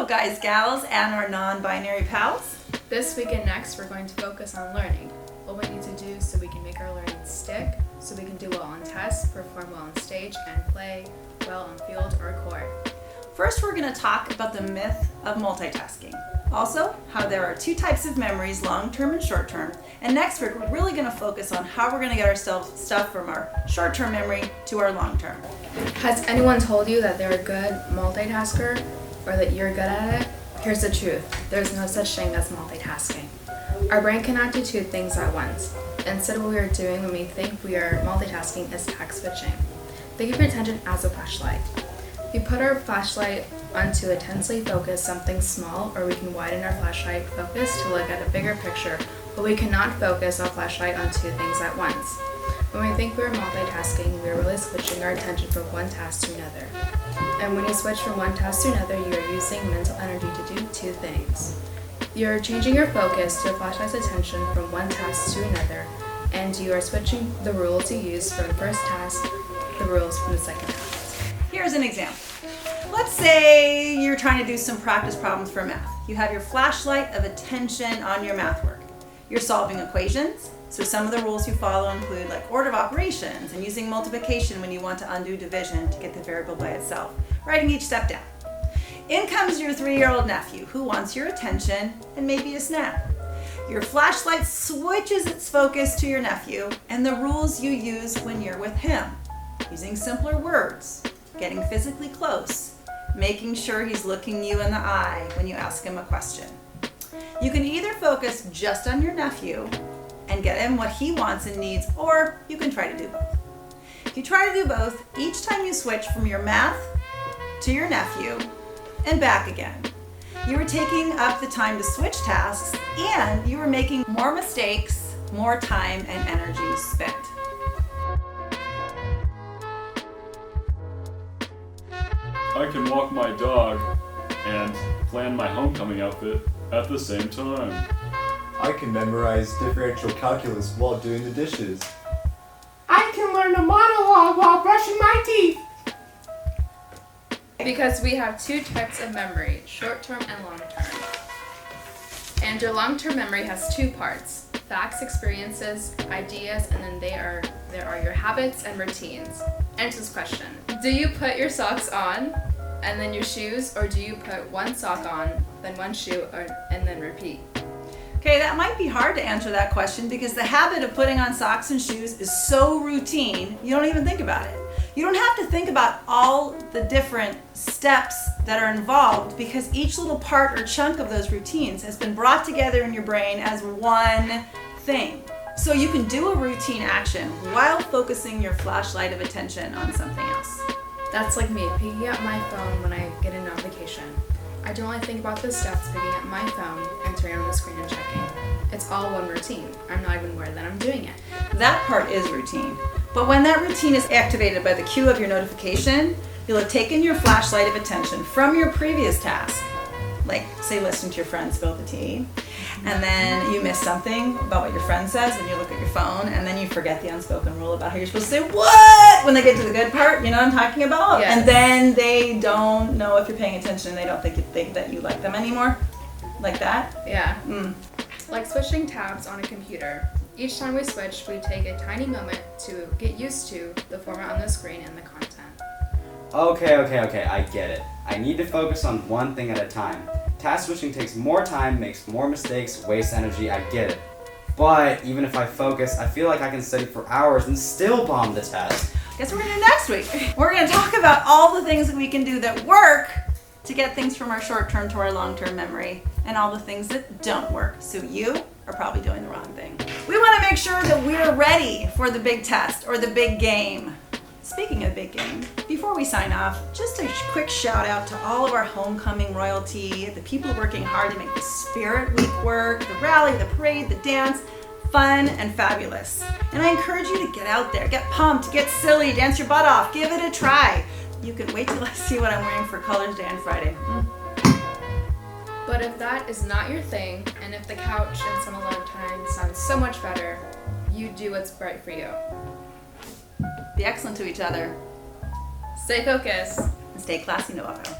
guys, gals, and our non-binary pals. This week and next, we're going to focus on learning. What we need to do so we can make our learning stick, so we can do well on tests, perform well on stage, and play well on field or court. First, we're going to talk about the myth of multitasking. Also, how there are two types of memories, long-term and short-term. And next week, we're really going to focus on how we're going to get ourselves stuff from our short-term memory to our long-term. Has anyone told you that they're a good multitasker or that you're good at it? Here's the truth. There's no such thing as multitasking. Our brain cannot do two things at once. Instead, what we are doing when we think we are multitasking is task switching. Think of your attention as a flashlight. We put our flashlight onto intensely focus something small, or we can widen our flashlight focus to look at a bigger picture, but we cannot focus our flashlight on two things at once. When we think we are multitasking, we are really switching our attention from one task to another. And when you switch from one task to another, you are using mental energy to do two things. You're changing your focus to a flashlight's attention from one task to another, and you are switching the rules you use for the first task, the rules from the second task. Here's an example. Let's say you're trying to do some practice problems for math. You have your flashlight of attention on your math work. You're solving equations, so some of the rules you follow include like order of operations and using multiplication when you want to undo division to get the variable by itself, writing each step down. In comes your 3-year-old nephew who wants your attention and maybe a snack. Your flashlight switches its focus to your nephew and the rules you use when you're with him, using simpler words, getting physically close, making sure he's looking you in the eye when you ask him a question. You can either focus just on your nephew and get him what he wants and needs, or you can try to do both. If you try to do both, each time you switch from your math to your nephew and back again, you are taking up the time to switch tasks and you are making more mistakes, more time and energy spent. I can walk my dog and plan my homecoming outfit at the same time. I can memorize differential calculus while doing the dishes. I can learn a monologue while brushing my teeth. Because we have two types of memory, short-term and long-term. And your long-term memory has two parts, facts, experiences, ideas, and then there are your habits and routines. Answer this question. Do you put your socks on and then your shoes, or do you put one sock on, then one shoe, and then repeat? Okay, that might be hard to answer that question because the habit of putting on socks and shoes is so routine, you don't even think about it. You don't have to think about all the different steps that are involved because each little part or chunk of those routines has been brought together in your brain as one thing. So you can do a routine action while focusing your flashlight of attention on something else. That's like me, picking up my phone when I get a notification. I don't only think about the steps, picking up my phone and turning on the screen and checking. It's all one routine. I'm not even aware that I'm doing it. That part is routine. But when that routine is activated by the cue of your notification, you'll have taken your flashlight of attention from your previous task, like say listening to your friend spill the tea, and then you miss something about what your friend says and you look at your phone and then you forget the unspoken rule about how you're supposed to say what when they get to the good part, you know what I'm talking about? Yes. And then they don't know if you're paying attention and they don't think that you like them anymore. Like that? Yeah. Mm. Like switching tabs on a computer. Each time we switch, we take a tiny moment to get used to the format on the screen and the content. Okay, I get it. I need to focus on one thing at a time. Task switching takes more time, makes more mistakes, wastes energy, I get it. But even if I focus, I feel like I can study for hours and still bomb the test. Guess what we're going to do next week? We're going to talk about all the things that we can do that work to get things from our short-term to our long-term memory and all the things that don't work. So you are probably doing the wrong thing. We want to make sure that we're ready for the big test or the big game. Speaking of big game, before we sign off, just a quick shout out to all of our homecoming royalty, the people working hard to make the Spirit Week work, the rally, the parade, the dance, fun and fabulous. And I encourage you to get out there, get pumped, get silly, dance your butt off, give it a try. You can wait till I see what I'm wearing for Colors Day on Friday. But if that is not your thing, and if the couch and some alone time sounds so much better, you do what's right for you. Be excellent to each other Stay focused. and stay classy, Novato.